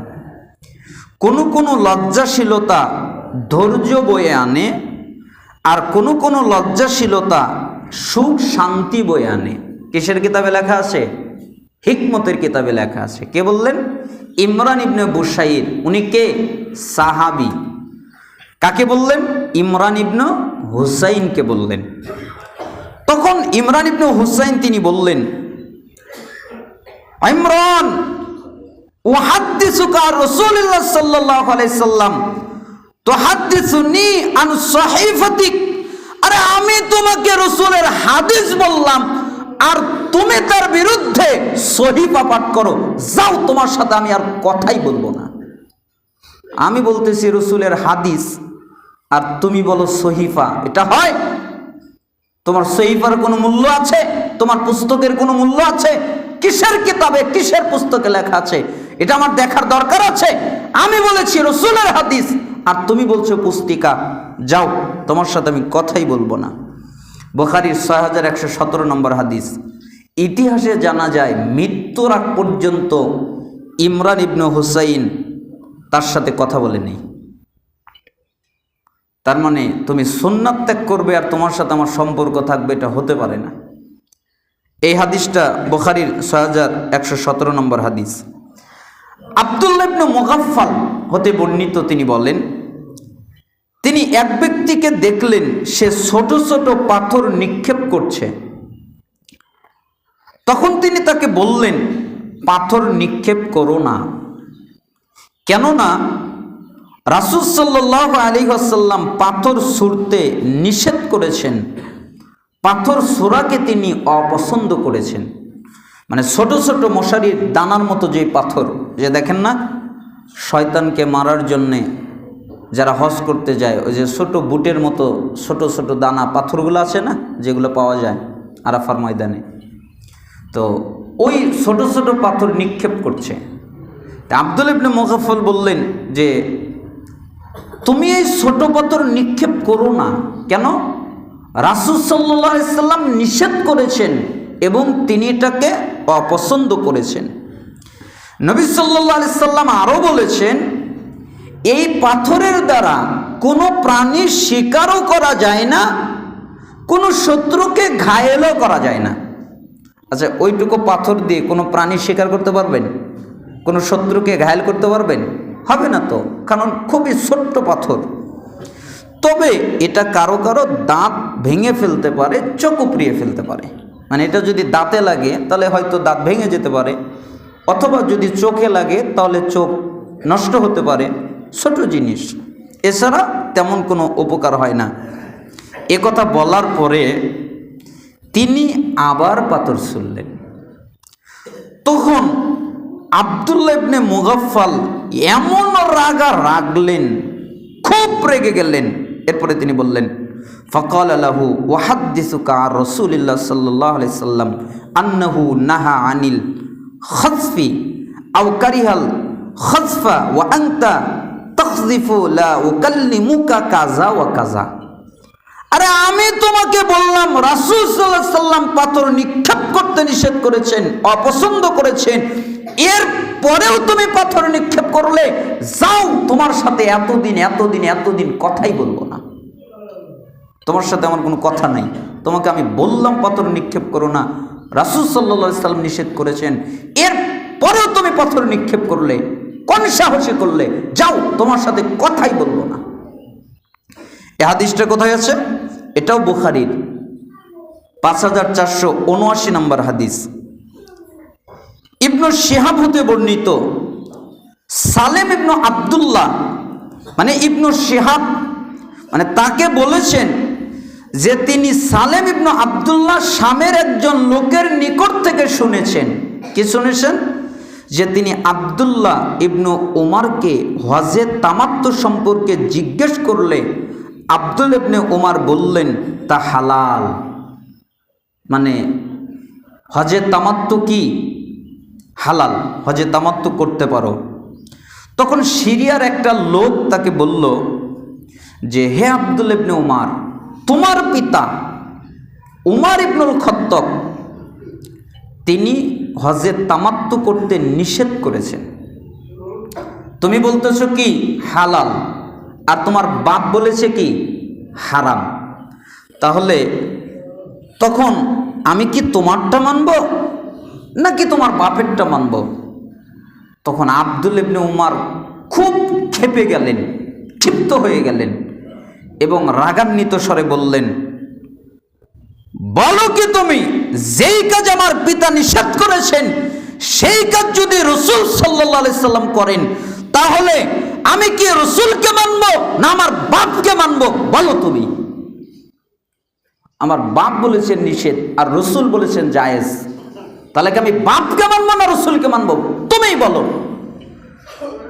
S1: কোন লজ্জাশীলতা ধৈর্য বয়ে আনে, আর কোন লজ্জাশীলতা সুখ শান্তি বয়ে আনে। কিসের কিতাবে লেখা আছে? হিকমতের কিতাবে লেখা আছে। কে বললেন? ইমরান ইবনে বুশাইর। উনি কে? সাহাবী। কাকে বললেন? ইমরান ইবনে হুসাইনকে বললেন। তখন ইমরান ইবনে হুসাইন তিনি বললেন, ইমরান উহাদ্দিসুকা রাসূলুল্লাহ সাল্লাল্লাহু আলাইহি সাল্লাম তুহাদ্দিসুনি আন সাহিফাতিক, আরে আমি তোমাকে রাসূলের হাদিস বললাম আর তুমি তার বিরুদ্ধে সহিফা পাঠ করো, যাও তোমার সাথে আমি আর কথাই বলবো না। আমি বলতেছি রাসূলের হাদিস আর তুমি বলো সহিফা, এটা হয়? তোমার সহিফার কোনো মূল্য আছে? তোমার পুস্তকের কোনো মূল্য আছে? কিসের কিতাবে কিসের পুস্তকে লেখা আছে এটা আমার দেখার দরকার আছে? আমি বলেছি রাসূলের হাদিস আর তুমি বলছো পুস্তিকা, যাও তোমার সাথে আমি কথাই বলবো না। বুখারীর 6117 নম্বর হাদিস। ইতিহাসে জানা যায় মৃত্যুর আগ পর্যন্ত ইমরান ইবনে হুসাইন তার সাথে কথা বলেনি। তার মানে তুমি সুন্নাত ত্যাগ করবে আর তোমার সাথে আমার সম্পর্ক থাকবে, এটা হতে পারে না। এই হাদিসটা বুখারীর 6117 নম্বর হাদিস। আব্দুল্লাহ ইবনে মুগাফফাল হতে বর্ণিত, তিনি বলেন তিনি এক ব্যক্তিকে দেখলেন সে ছোট ছোট পাথর নিক্ষেপ করছে। তখন তিনি তাকে বললেন, পাথর নিক্ষেপ করো না, কেননা রাসূল সাল্লাল্লাহু আলাইহি ওয়াসাল্লাম পাথর ছুঁড়তে নিষেধ করেছেন, পাথর ছোঁড়াকে তিনি অপছন্দ করেছেন। মানে ছোট ছোট মশারির দানার মতো যে পাথর, যে দেখেন না শয়তানকে মারার জন্যে যারা হজ করতে যায়, ওই যে ছোট বুটের মতো ছোট ছোট দানা পাথরগুলো আছে না, যেগুলো পাওয়া যায় আরাফার ময়দানে, তো ওই ছোট ছোট পাথর নিক্ষেপ করছে। আব্দুল্লাহ ইবনে মুগাফফাল বললেন যে তুমি এই ছোট পাথর নিক্ষেপ করো না, কেন? রাসূল সাল্লাল্লাহু আলাইহি সাল্লাম নিষেধ করেছেন এবং তিনি এটাকে অপছন্দ করেছেন। নবী সাল্লাল্লাহু আলাইহি সাল্লাম আরও বলেছেন, এই পাথরের দ্বারা কোনো প্রাণীর শিকারও করা যায় না, কোনো শত্রুকে ঘায়েলও করা যায় না। আচ্ছা, ওইটুকু পাথর দিয়ে কোনো প্রাণীর শিকার করতে পারবেন? কোনো শত্রুকে ঘায়েল করতে পারবেন? হবে না তো, কারণ খুবই ছোট্ট পাথর। তবে এটা কারো কারো দাঁত ভেঙে ফেলতে পারে, চোখ উপড়িয়ে ফেলতে পারে। মানে এটা যদি দাঁতে লাগে তাহলে হয়তো দাঁত ভেঙে যেতে পারে, অথবা যদি চোখে লাগে তাহলে চোখ নষ্ট হতে পারে, ছোট জিনিস, এছাড়া তেমন কোনো উপকার হয় না। এ কথা বলার পরে তিনি আবার পাথর ছুঁড়লেন। তখন আব্দুল্লাহ ইবনে মুগাফফাল এমন রাগলেন, খুব রেগে গেলেন। এরপরে তিনি বললেন, ফাকালা লাহু ওয়াহাদ্দিসুকা আর রাসূলিল্লাহ সাল্লাল্লাহু আলাইহি সাল্লাম আন্নাহু নাহা আনিল খাসফি আও কারিহাল খাসফা ওয়া আনতা তাখযিফু লা উকাল্লিমুকা কাযা ওয়া কাযা। আরে আমি তোমাকে বললাম রাসূল সাল্লাল্লাহু আলাইহি সাল্লাম পাথর নিক্ষেপ করতে নিষেধ করেছেন, অপছন্দ করেছেন, এর পরেও তুমি পাথর নিক্ষেপ করলে, যাও তোমার সাথে এতদিন কথাই বলবো না, তোমার সাথে আমার কোনো কথা নাই। তোমাকে আমি বললাম পাথর নিক্ষেপ করো না, রাসূল সাল্লাল্লাহু আলাইহি সাল্লাম নিষেধ করেছেন, এর পরেও তুমি পাথর নিক্ষেপ করলে, কোন সাহসে করলে? যাও তোমার সাথে কথাই বলবো না। এই হাদিসটা কোথায় আছে? এটাও বুখারীর 5479 নম্বর হাদিস। ইবনু শিহাব হতে বর্ণিত, সালেম ইবনু আব্দুল্লাহ মানে ইবনু শিহাব মানে তাকে বলেছেন যে তিনি সালেম ইবনু আব্দুল্লাহ শামের একজন লোকের নিকট থেকে শুনেছেন। কি শুনেছেন? যে তিনি আব্দুল্লাহ ইবনু উমারকে হজে তামাত্তু সম্পর্কে জিজ্ঞেস করলে আব্দুল্লাহ ইবনে উমার বললেন তা হালাল, মানে হজে তামাত্তু কি হালাল, হজে তামাত্তু করতে পারো। তখন সিরিয়ার একটা লোক তাকে বলল যে হে আব্দুল্লাহ ইবনে উমার, তোমার পিতা উমার ইবনুল খাত্তাব তিনি হজে তামাত্তু করতে নিষেধ করেছেন, তুমি বলতেছো কি হালাল, আর তোমার বাপ বলেছে কি হারাম, তাহলে তখন আমি কি তোমারটা মানব নাকি তোমার বাপেরটা মানব? তখন আব্দুল্লাহ ইবনে উমার খুব ক্ষেপে গেলেন, ক্ষিপ্ত হয়ে গেলেন এবং রাগান্বিত স্বরে বললেন, বলো কি তুমি যেই কাজ আমার পিতা নিষেধ করেছেন সেই কাজ যদি রাসূল সাল্লাল্লাহু আলাইহি সাল্লাম করেন তাহলে আমি কি রসুলকে মানবো না আমার বাপকে মানবো? বলো তুমি। আমার বাপ বলেছেন নিষেধ আর রসুল বলেছেন জায়েজ, তাহলে কি আমি বাপকে মানবো না রসুলকে মানবো? তুমিই বলো।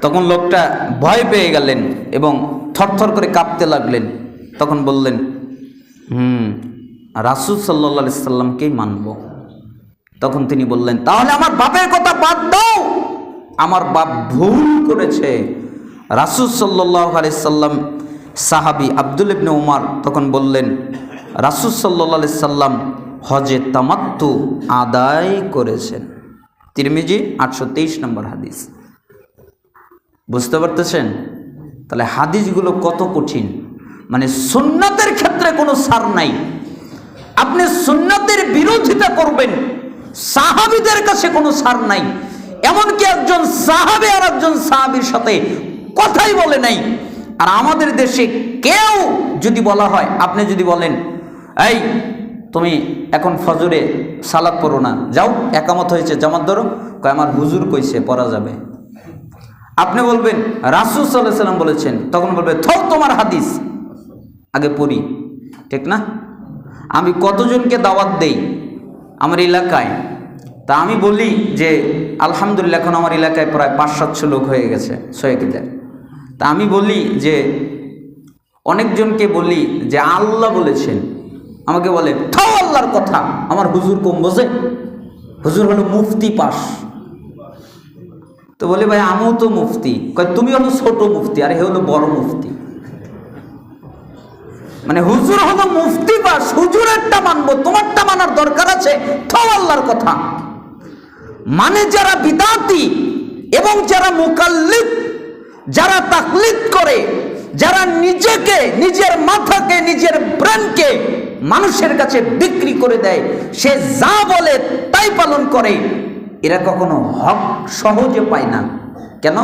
S1: তখন লোকটা ভয় পেয়ে গেলেন এবং থরথর করে কাঁপতে লাগলেন। তখন বললেন, রাসূল সাল্লাল্লাহু আলাইহি সাল্লামকেই মানব। তখন তিনি বললেন, তাহলে আমার বাপের কথা বাদ দাও, আমার বাপ ভুল করেছে। রাসূল সাল্লাল্লাহু আলাইহি সাল্লাম সাহাবী আব্দুল ইবনে উমর তখন বললেন, রাসূল সাল্লাল্লাহু আলাইহি সাল্লাম হজে তামাত্তু আদায় করেছেন। তিরমিজি 823 নম্বর হাদিস। বুঝতে পারতেছেন? তাহলে হাদিসগুলো কত কঠিন। মানে সুন্নাতের ক্ষেত্রে কোনো ছাড় নাই। আপনি সুন্নাতের বিরোধিতা করবেন, সাহাবীদের কাছে কোনো ছাড় নাই। এমনকি একজন সাহাবী আর একজন সাহাবীর সাথে কথাই বলে নাই। আর আমাদের দেশে কেউ যদি বলা হয়, আপনি যদি বলেন, এই তুমি এখন ফজরে সালাত পড়ো না, যাও একামত হয়েছে জামাত ধরো, কয় আমার হুজুর কইছে পড়া যাবে। আপনি বলবেন রাসূল সাল্লাল্লাহু আলাইহি সাল্লাম বলেছেন, তখন বলবে থো তোমার হাদিস, আগে পড়ি। ঠিক না? আমি কতজনকে দাওয়াত দেই আমার এলাকায়, তা আমি বলি যে আলহামদুলিল্লাহ এখন আমার এলাকায় প্রায় 500-700 লোক হয়ে গেছে সৈয়দদের। তা আমি বলি যে অনেকজনকে বলি যে আল্লাহ বলেছেন, আমাকে বলে থো আল্লাহর কথা, আমার হুজুর কম বোঝে, হুজুর হলো মুফতি পাস। তো বলি ভাই আমিও তো মুফতি। কয় তুমি হলো ছোট মুফতি আর হে হলো বড় মুফতি। মানে হুজুর হলো মুফতি পাস, হুজুরেরটা মানবো, তোমারটা মানার দরকার আছে? থো আল্লাহর কথা। মানে যারা বিদাতি এবং যারা মুকাল্লিদ, যারা তাকলিদ করে, যারা নিজেকে, নিজের মাথাকে, নিজের ব্রেনকে মানুষের কাছে বিক্রি করে দেয়, সে যা বলে তাই পালন করে, এরা কখনো হক সহজে পায় না। কেন?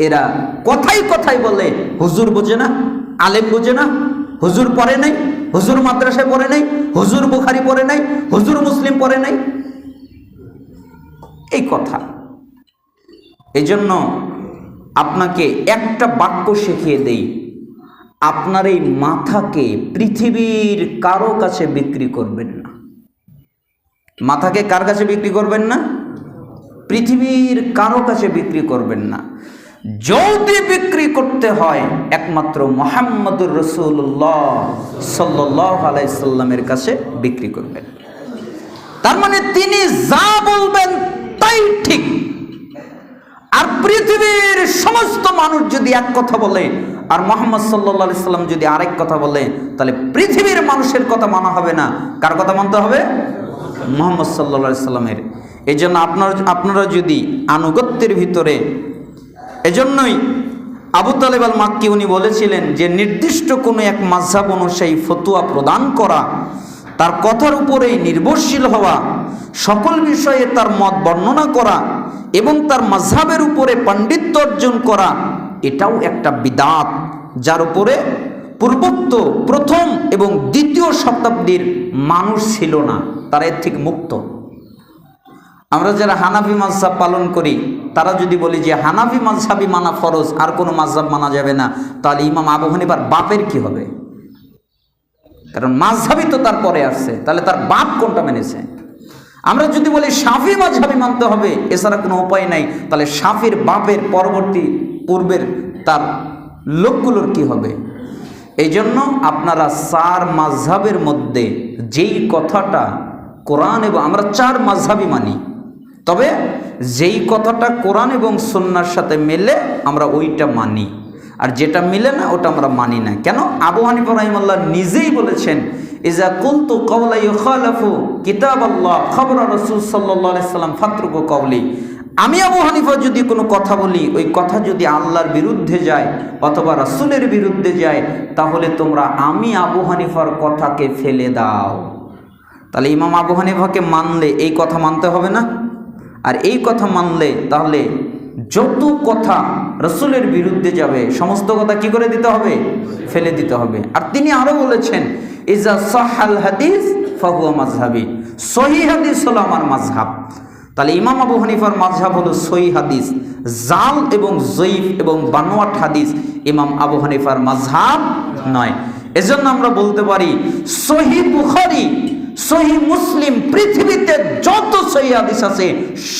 S1: এরা কথাই কথাই বলে হুজুর বোঝে না, আলেম বোঝে না, হুজুর পড়ে নাই, হুজুর মাদ্রাসায় পড়ে নাই, হুজুর বুখারী পড়ে নাই, হুজুর মুসলিম পড়ে নাই, এই কথা। এই জন্য আপনাকে একটা বাক্য শিখিয়ে দেই, আপনার এই মাথাকে পৃথিবীর কারো কাছে বিক্রি করবেন না। মাথাকে কার কাছে বিক্রি করবেন না? পৃথিবীর কারো কাছে বিক্রি করবেন না। যদি বিক্রি করতে হয় একমাত্র মুহাম্মদুর রাসূলুল্লাহ সাল্লাল্লাহু আলাইহি সাল্লামের কাছে বিক্রি করবেন। তার মানে তিনি যা বলবেন তাই ঠিক। আর পৃথিবীর সমস্ত মানুষ যদি এক কথা বলে আর মুহাম্মদ সাল্লাল্লাহু আলাইহি সাল্লাম যদি আরেক কথা বলে, তাহলে পৃথিবীর মানুষের কথা মানা হবে না। কার কথা মানতে হবে? মুহাম্মদ সাল্লাল্লাহু আলাইহি সাল্লামের। এই জন্য আপনারা যদি আনুগত্যের ভিতরে, এজন্যই আবু তালেব আল মাক্কি উনি বলেছিলেন যে নির্দিষ্ট কোনো এক মাযহাব অনুযায়ী ফতোয়া প্রদান করা, তার কথার উপরেই নির্ভরশীল হওয়া, সকল বিষয়ে তার মত বর্ণনা করা এবং তার মাযহাবের উপরে পাণ্ডিত্য অর্জন করা, এটাও একটা বিদআত, যার উপরে পূর্বোক্ত প্রথম এবং দ্বিতীয় শতাব্দীর মানুষ ছিল না, তারা এর থেকে মুক্ত। আমরা যারা হানাফি মাযহাব পালন করি, তারা যদি বলি যে হানাফি মাযহাবই মানা ফরজ, আর কোনো মাযহাব মানা যাবে না, তাহলে ইমাম আবু হানিফার বাপের কি হবে? কারণ মাযহাবই তো তারপরে আসছে, তাহলে তার বাপ কোনটা মেনেছে? আমরা যদি বলি শাফি মাযহাবই মানতে হবে, এছাড়া কোনো উপায় নাই, তাহলে শাফির বাপের পরবর্তী পূর্বের তার লোকগুলোর কি হবে? এই জন্য আপনারা 4 মাযহাবের মধ্যে যেই কথাটা কোরআন, এবং আমরা 4 মাযহাবই মানি, তবে যেই কথাটা কোরআন এবং সুন্নাহর সাথে মেলে আমরা ওইটা মানি, আর যেটা মিলে না ওটা আমরা মানি না। কেন? আবু হানিফা রাহিমাহুল্লাহ নিজেই বলেছেন, ইজা কুলতু কাওলা ইউখালিফু কিতাবাল্লাহ খাবরা রাসূল সাল্লাল্লাহু আলাইহি সাল্লাম ফাতরুকু কওলি। আমি আবু হানিফা যদি কোনো কথা বলি, ওই কথা যদি আল্লাহর বিরুদ্ধে যায় অথবা রাসূলের বিরুদ্ধে যায়, তাহলে তোমরা আমি আবু হানিফার কথাকে ফেলে দাও। তাহলে ইমাম আবু হানিফাকে মানলে এই কথা মানতে হবে না? আর এই কথা মানলে তাহলে যত কথা রাসূলের বিরুদ্ধে যাবে সমস্ত কথা কি করে দিতে হবে? ফেলে দিতে হবে। আর তিনি আরো বলেছেন, ইজা সাহাল হাদিস ফাহুয়া মাযহাবি, সহিহ হাদিস হলো আমার মাযহাব। তাহলে ইমাম আবু হানিফার মাযহাব হলো সহিহ হাদিস, জাল এবং জয়ীফ এবং বানোয়াট হাদিস ইমাম আবু হানিফার মাযহাব নয়। এজন্য আমরা বলতে পারি সহিহ বুখারী, সহিহ মুসলিম, পৃথিবীতে যত সহিহ হাদিস আছে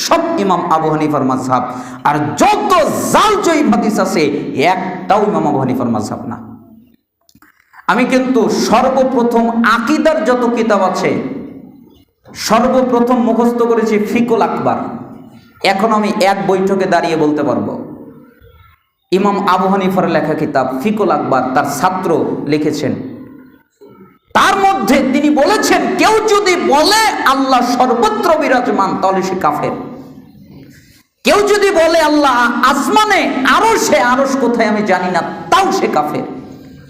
S1: সব ইমাম আবু হানিফার মাযহাব, আর যত জাল জয়ীফ হাদিস আছে একটাও ইমাম আবু হানিফার মাযহাব না। আমি কিন্তু সর্বপ্রথম আকীদার যত কিতাব আছে সর্বপ্রথম মুখস্থ করেছি ফিকুল আকবার। এখন আমি এক বৈঠকে দাঁড়িয়ে বলতে পারবো ইমাম আবু হানিফার লেখা কিতাব ফিকুল আকবার তার ছাত্র লিখেছেন। তার মধ্যে তিনি বলেছেন কেউ যদি বলে আল্লাহ সর্বত্র বিরাজমান তাহলে সে কাফের। কেউ যদি বলে আল্লাহ আসমানে, আরশ কোথায় আমি জানি না, তাও সে কাফের।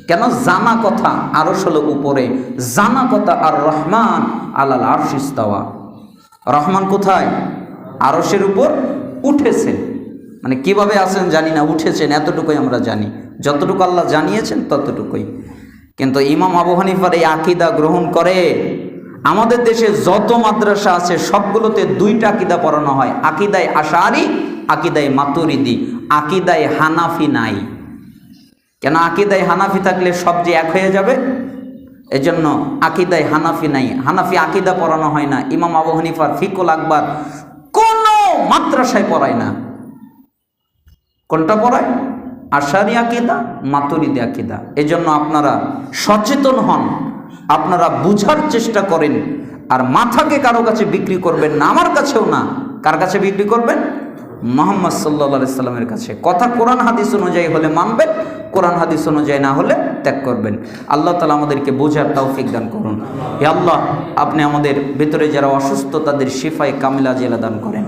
S1: কেন? জানা কথা আরশ হলো উপরে, জানা কথা আর রহমান আলাল আরশ ইস্তাওয়া। রহমান কোথায়? আরশের উপর উঠেছেন। মানে কিভাবে আছেন জানি না, উঠেছেন এতটুকুই আমরা জানি, যতটুকু আল্লাহ জানিয়েছেন ততটুকুই। কিন্তু ইমাম আবু হানিফার এই আকীদা গ্রহণ করে। আমাদের দেশে যত মাদ্রাসা আছে সবগুলোতে দুইটা আকীদা পড়ানো হয়, আকীদায়ে আশআরী, আকীদায়ে মাতুরিদি, আকীদায়ে হানাফি নাই। কেন? আকীদায়ে হানাফি থাকলে সব যে এক হয়ে যাবে, এজন্য আকীদায়ে হানাফি নাই, হানাফি আকীদা পড়ানো হয় না। ইমাম আবু হানিফার ফিকুল আকবার কোনো মাদ্রাসায় পড়ায় না। কোনটা পড়ায়? আশআরী আকীদা, মাতুরিদি আকীদা। এজন্য আপনারা সচেতন হন, আপনারা বুঝার চেষ্টা করেন, আর মাথাকে কারো কাছে বিক্রি করবেন না, আমার কাছেও না। কার কাছে বিক্রি করবেন? মুহাম্মদ সাল্লাল্লাহু আলাইহি সাল্লামের কাছে। কথা কোরআন হাদিস অনুযায়ী হলে মানবেন, কোরআন হাদিস অনুযায়ী না হলে ত্যাগ করবেন। আল্লাহ তাআলা আমাদেরকে বোঝার তৌফিক দান করুন। হে আল্লাহ, আপনি আমাদের ভিতরে যারা অসুস্থ তাদের শিফায়ে কামিলা জেলা দান করেন।